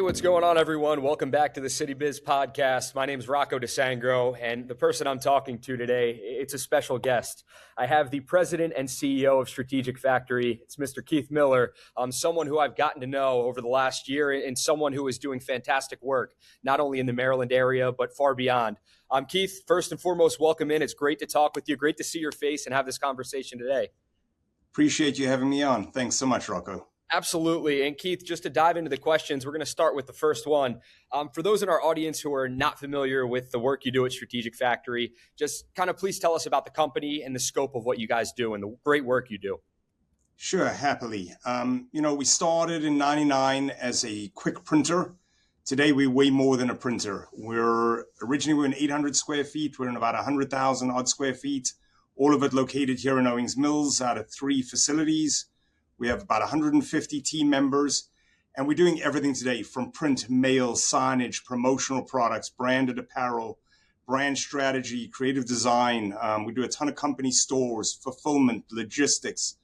Hey, what's going on, everyone? Welcome back to the City Biz Podcast. My name is Rocco Disangro, and the person I'm talking to today, it's a special guest. I have the president and CEO of Strategic Factory. It's Mr. Keith Miller, someone who I've gotten to know over the last year and someone who is doing fantastic work, not only in the Maryland area, but far beyond. Keith, first and foremost, welcome in. It's great to talk with you. Great to see your face and have this conversation today. Appreciate you having me on. Thanks so much, Rocco. Absolutely. And Keith, just to dive into the questions, we're going to start with the first one. For those in our audience who are not familiar with the work you do at Strategic Factory, just kind of please tell us about the company and the scope of what you guys do and the great work you do. Sure, happily. We started in 99 as a quick printer. Today, we're way more than a printer. Originally, we were in 800 square feet. We're in about 100,000 odd square feet, all of it located here in Owings Mills out of 3 facilities. We have about 150 team members, and we're doing everything today from print, mail, signage, promotional products, branded apparel, brand strategy, creative design. We do a ton of company stores, fulfillment, logistics.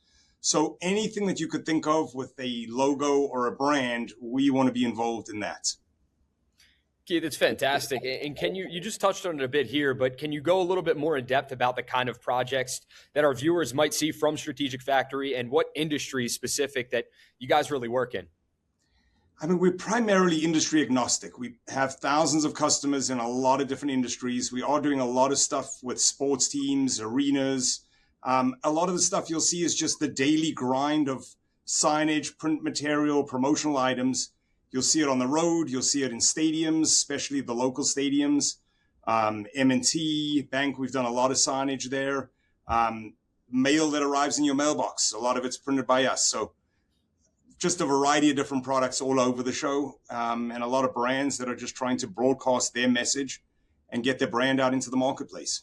So anything that you could think of with a logo or a brand, we want to be involved in that. Keith, it's fantastic. And can you just touched on it a bit here, but can you go a little bit more in depth about the kind of projects that our viewers might see from Strategic Factory and what industry specific that you guys really work in? I mean, we're primarily industry agnostic. We have thousands of customers in a lot of different industries. We are doing a lot of stuff with sports teams, arenas. A lot of the stuff you'll see is just the daily grind of signage, print material, promotional items. You'll see it on the road. You'll see it in stadiums, especially the local stadiums. M&T Bank, we've done a lot of signage there. Mail that arrives in your mailbox, a lot of it's printed by us. So just a variety of different products all over the show, and a lot of brands that are just trying to broadcast their message and get their brand out into the marketplace.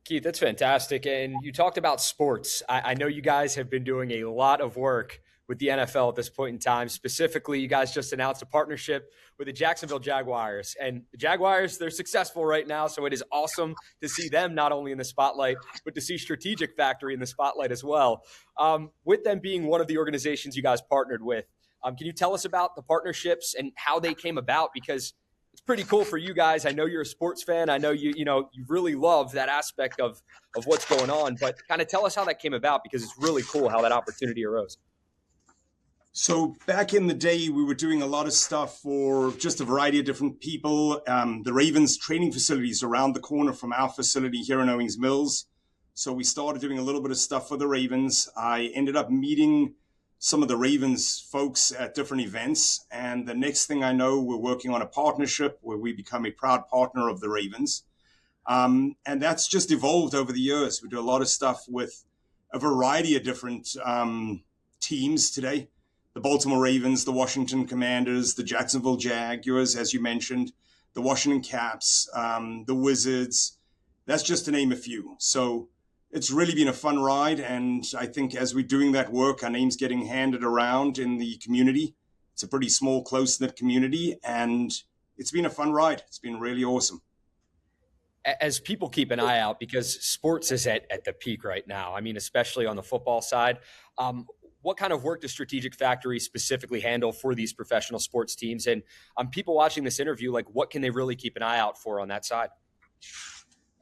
Keith, that's fantastic. And you talked about sports. I know you guys have been doing a lot of work with the NFL at this point in time. Specifically, you guys just announced a partnership with the Jacksonville Jaguars. And the Jaguars, they're successful right now, so it is awesome to see them not only in the spotlight, but to see Strategic Factory in the spotlight as well. With them being one of the organizations you guys partnered with, can you tell us about the partnerships and how they came about? Because it's pretty cool for you guys. I know you're a sports fan. I know you really love that aspect of what's going on, but kind of tell us how that came about, because it's really cool how that opportunity arose. So back in the day, we were doing a lot of stuff for just a variety of different people. The Ravens training facilities around the corner from our facility here in Owings Mills. So we started doing a little bit of stuff for the Ravens. I ended up meeting some of the Ravens folks at different events. And the next thing I know, we're working on a partnership where we become a proud partner of the Ravens. And that's just evolved over the years. We do a lot of stuff with a variety of different teams today. The Baltimore Ravens, the Washington Commanders, the Jacksonville Jaguars, as you mentioned, the Washington Caps, the Wizards. That's just to name a few. So it's really been a fun ride. And I think as we're doing that work, our name's getting handed around in the community. It's a pretty small, close-knit community, and it's been a fun ride. It's been really awesome. As people keep an eye out, because sports is at the peak right now, I mean, especially on the football side, what kind of work does Strategic Factory specifically handle for these professional sports teams? And people watching this interview, like, what can they really keep an eye out for on that side?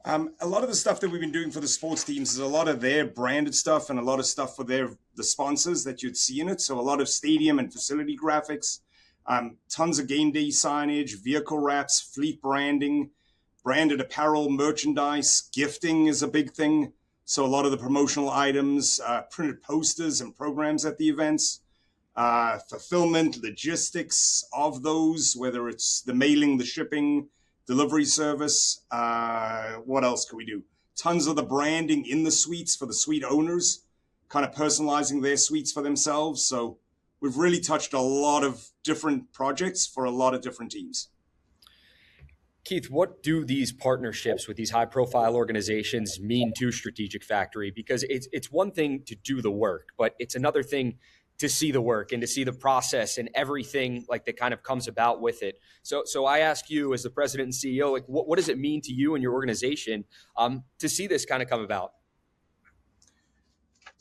A lot of the stuff that we've been doing for the sports teams is a lot of their branded stuff and a lot of stuff for the sponsors that you'd see in it. So a lot of stadium and facility graphics, tons of game day signage, vehicle wraps, fleet branding, branded apparel, merchandise, gifting is a big thing. So a lot of the promotional items, printed posters and programs at the events, fulfillment, logistics of those, whether it's the mailing, the shipping, delivery service. What else can we do? Tons of the branding in the suites for the suite owners, kind of personalizing their suites for themselves. So we've really touched a lot of different projects for a lot of different teams. Keith, what do these partnerships with these high-profile organizations mean to Strategic Factory? Because it's one thing to do the work, but it's another thing to see the work and to see the process and everything like that kind of comes about with it. So I ask you, as the president and CEO, like what does it mean to you and your organization to see this kind of come about?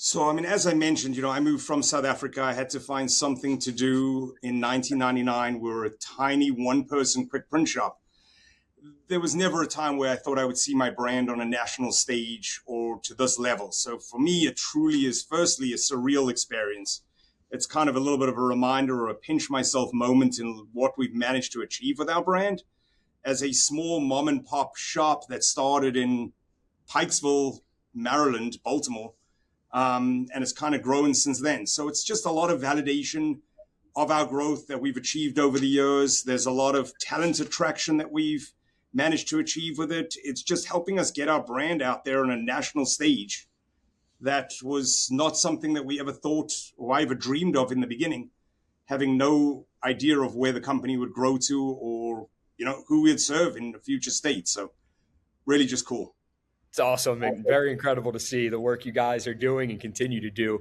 So, I mean, as I mentioned, I moved from South Africa. I had to find something to do in 1999. We were a tiny one person quick print shop. There was never a time where I thought I would see my brand on a national stage or to this level. So, for me, it truly is, firstly, a surreal experience. It's kind of a little bit of a reminder or a pinch myself moment in what we've managed to achieve with our brand. As a small mom and pop shop that started in Pikesville, Maryland, Baltimore, and it's kind of grown since then. So it's just a lot of validation of our growth that we've achieved over the years. There's a lot of talent attraction that we've managed to achieve with it. It's just helping us get our brand out there on a national stage. That was not something that we ever thought or I ever dreamed of in the beginning, having no idea of where the company would grow to or, who we'd serve in the future state. So really just cool. It's awesome and very incredible to see the work you guys are doing and continue to do.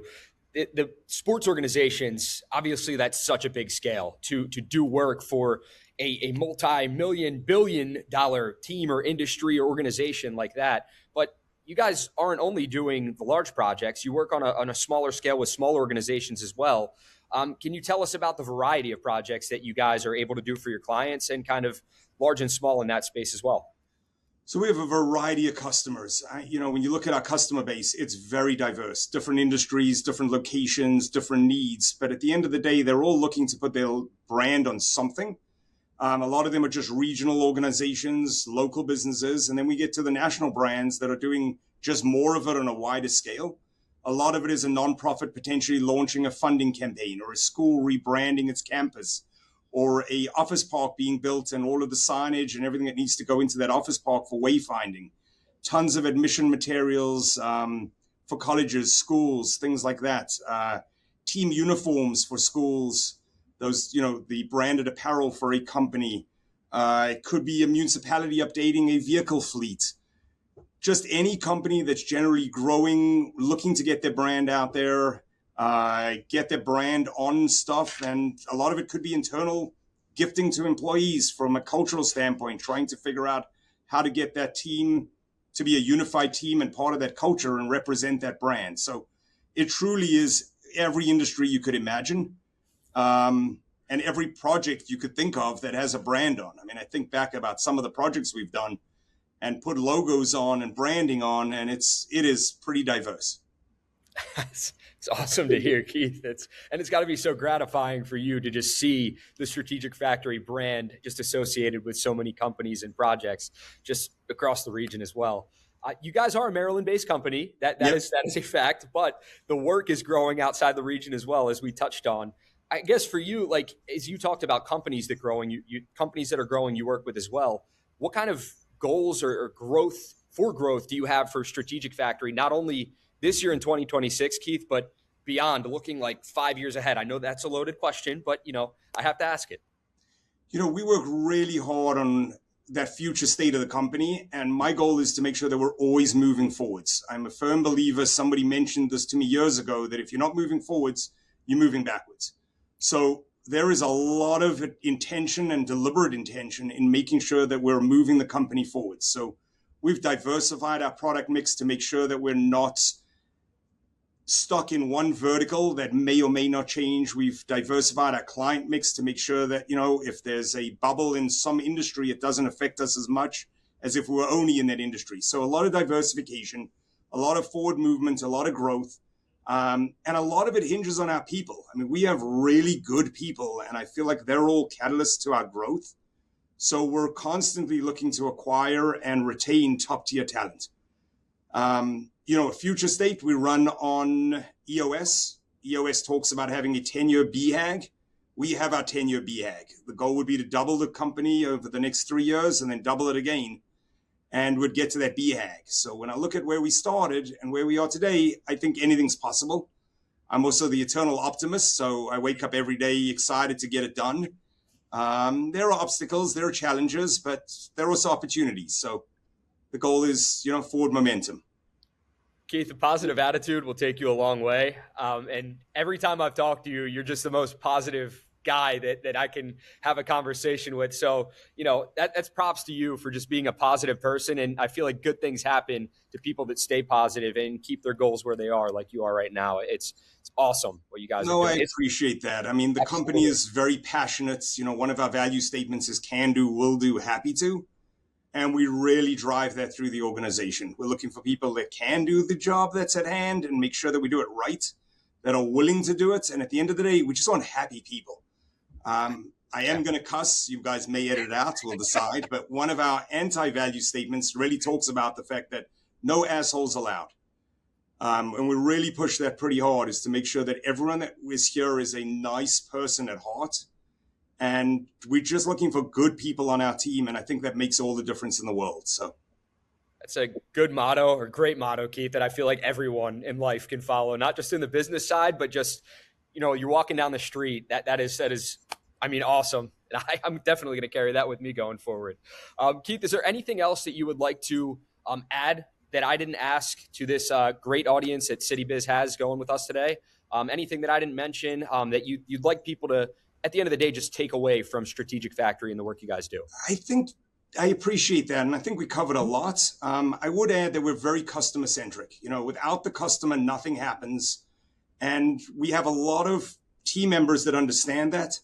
The sports organizations, obviously, that's such a big scale to do work for a multi-million, billion-dollar team or industry or organization like that. But you guys aren't only doing the large projects; you work on a smaller scale with small organizations as well. Can you tell us about the variety of projects that you guys are able to do for your clients and kind of large and small in that space as well? So we have a variety of customers. When you look at our customer base, it's very diverse, different industries, different locations, different needs. But at the end of the day, they're all looking to put their brand on something. A lot of them are just regional organizations, local businesses. And then we get to the national brands that are doing just more of it on a wider scale. A lot of it is a nonprofit potentially launching a funding campaign or a school rebranding its campus or a office park being built and all of the signage and everything that needs to go into that office park for wayfinding. Tons of admission materials for colleges, schools, things like that. Team uniforms for schools, those, the branded apparel for a company. It could be a municipality updating a vehicle fleet. Just any company that's generally growing, looking to get their brand out there, get their brand on stuff. And a lot of it could be internal gifting to employees from a cultural standpoint, trying to figure out how to get that team to be a unified team and part of that culture and represent that brand. So it truly is every industry you could imagine, and every project you could think of that has a brand on. I mean, I think back about some of the projects we've done and put logos on and branding on, and it is pretty diverse. It's awesome to hear, Keith. It's got to be so gratifying for you to just see the Strategic Factory brand just associated with so many companies and projects just across the region as well. You guys are a Maryland-based company. That is a fact, but the work is growing outside the region as well, as we touched on. I guess for you, like as you talked about companies that growing, you companies that are growing, you work with as well. What kind of goals or growth do you have for Strategic Factory? Not only this year in 2026, Keith, but beyond, looking like 5 years ahead? I know that's a loaded question, but I have to ask it. We work really hard on that future state of the company, and my goal is to make sure that we're always moving forwards. I'm a firm believer. Somebody mentioned this to me years ago that if you're not moving forwards, you're moving backwards. So there is a lot of intention and deliberate intention in making sure that we're moving the company forward. So we've diversified our product mix to make sure that we're not stuck in one vertical that may or may not change. We've diversified our client mix to make sure that, if there's a bubble in some industry, it doesn't affect us as much as if we were only in that industry. So a lot of diversification, a lot of forward movement, a lot of growth. And a lot of it hinges on our people. I mean, we have really good people, and I feel like they're all catalysts to our growth. So we're constantly looking to acquire and retain top tier talent. A future state, we run on EOS. EOS talks about having a 10-year BHAG. We have our 10-year BHAG. The goal would be to double the company over the next 3 years and then double it again, and would get to that BHAG. So when I look at where we started and where we are today, I think anything's possible. I'm also the eternal optimist, so I wake up every day excited to get it done. There are obstacles, there are challenges, but there are also opportunities. So the goal is, forward momentum. Keith, a positive attitude will take you a long way. And every time I've talked to you, you're just the most positive guy that I can have a conversation with. So, that's props to you for just being a positive person. And I feel like good things happen to people that stay positive and keep their goals where they are, like you are right now. It's awesome what you guys are No, I doing. appreciate that. I mean, the company Absolutely. is very passionate. One of our value statements is can do, will do, happy to. And we really drive that through the organization. We're looking for people that can do the job that's at hand and make sure that we do it right, that are willing to do it. And at the end of the day, we just want happy people. I am going to cuss. You guys may edit it out. We'll decide. But one of our anti-value statements really talks about the fact that no assholes allowed. And we really push that pretty hard, is to make sure that everyone that is here is a nice person at heart. And we're just looking for good people on our team. And I think that makes all the difference in the world. So That's a good motto, or great motto, Keith, that I feel like everyone in life can follow, not just in the business side, but just, you're walking down the street. That is, I mean, awesome. And I'm definitely going to carry that with me going forward. Keith, is there anything else that you would like to add that I didn't ask to this great audience that CityBiz has going with us today? Anything that I didn't mention that you'd like people to, at the end of the day, just take away from Strategic Factory and the work you guys do? I think I appreciate that. And I think we covered a lot. I would add that we're very customer centric. Without the customer, nothing happens. And we have a lot of team members that understand that.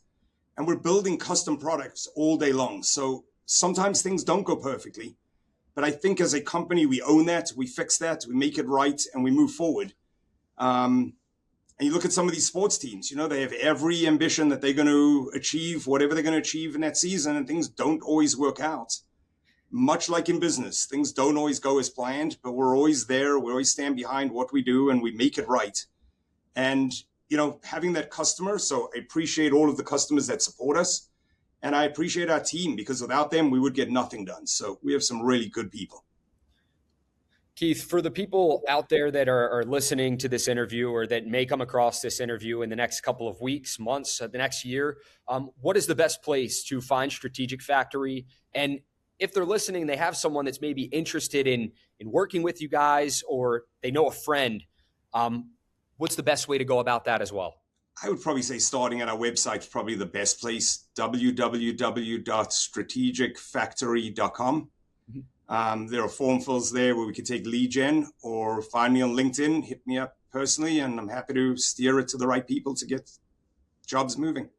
And we're building custom products all day long. So sometimes things don't go perfectly. But I think as a company, we own that, we fix that, we make it right, and we move forward. And you look at some of these sports teams, they have every ambition that they're going to achieve whatever they're going to achieve in that season, and things don't always work out. Much like in business, things don't always go as planned, but we're always there. We always stand behind what we do, and we make it right. And, having that customer, so I appreciate all of the customers that support us. And I appreciate our team, because without them, we would get nothing done. So we have some really good people. Keith, for the people out there that are listening to this interview, or that may come across this interview in the next couple of weeks, months, the next year, what is the best place to find Strategic Factory? And if they're listening, they have someone that's maybe interested in working with you guys, or they know a friend, what's the best way to go about that as well? I would probably say starting at our website is probably the best place, www.strategicfactory.com. There are form fills there where we can take lead gen, or find me on LinkedIn, hit me up personally, and I'm happy to steer it to the right people to get jobs moving.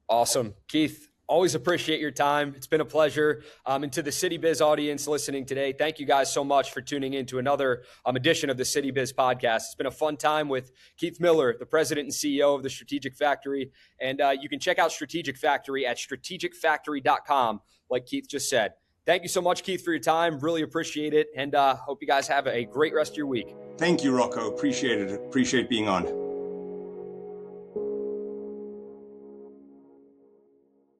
Awesome. Keith, always appreciate your time. It's been a pleasure. And to the CityBiz audience listening today, thank you guys so much for tuning in to another edition of the CityBiz podcast. It's been a fun time with Keith Miller, the president and CEO of the Strategic Factory. And you can check out Strategic Factory at strategicfactory.com, like Keith just said. Thank you so much, Keith, for your time. Really appreciate it. And hope you guys have a great rest of your week. Thank you, Rocco. Appreciate it. Appreciate being on.